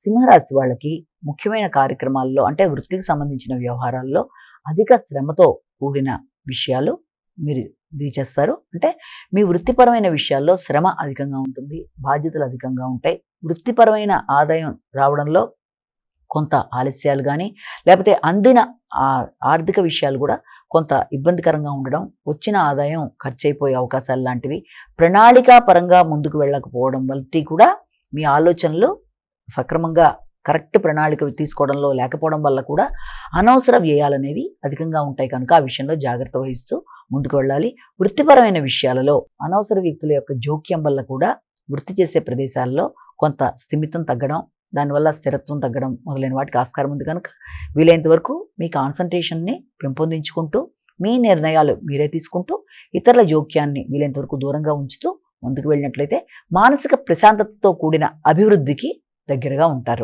సింహరాశి వాళ్ళకి ముఖ్యమైన కార్యక్రమాల్లో అంటే వృత్తికి సంబంధించిన వ్యవహారాల్లో అధిక శ్రమతో కూడిన విషయాలు మీరు చేస్తారు. అంటే మీ వృత్తిపరమైన విషయాల్లో శ్రమ అధికంగా ఉంటుంది, బాధ్యతలు అధికంగా ఉంటాయి. వృత్తిపరమైన ఆదాయం రావడంలో కొంత ఆలస్యాలు కానీ, లేకపోతే అందిన ఆర్థిక విషయాలు కూడా కొంత ఇబ్బందికరంగా ఉండడం, వచ్చిన ఆదాయం ఖర్చయిపోయే అవకాశాలు లాంటివి, ప్రణాళికాపరంగా ముందుకు వెళ్ళకపోవడం బట్టి కూడా మీ ఆలోచనలు సక్రమంగా కరెక్ట్ ప్రణాళిక తీసుకోవడంలో లేకపోవడం వల్ల కూడా అనవసర వ్యయాలనేవి అధికంగా ఉంటాయి కనుక ఆ విషయంలో జాగ్రత్త వహిస్తూ ముందుకు వెళ్ళాలి. వృత్తిపరమైన విషయాలలో అనవసర వ్యక్తుల యొక్క జోక్యం వల్ల కూడా వృత్తి చేసే ప్రదేశాల్లో కొంత స్థిమితం తగ్గడం, దానివల్ల స్థిరత్వం తగ్గడం మొదలైన వాటికి ఆస్కారం ఉంది కనుక వీలైనంత వరకు మీ కాన్సన్ట్రేషన్ని పెంపొందించుకుంటూ మీ నిర్ణయాలు మీరే తీసుకుంటూ ఇతరుల జోక్యాన్ని వీలైనంత వరకు దూరంగా ఉంచుతూ ముందుకు వెళ్ళినట్లయితే మానసిక ప్రశాంతతతో కూడిన అభివృద్ధికి దగ్గరగా ఉంటారు.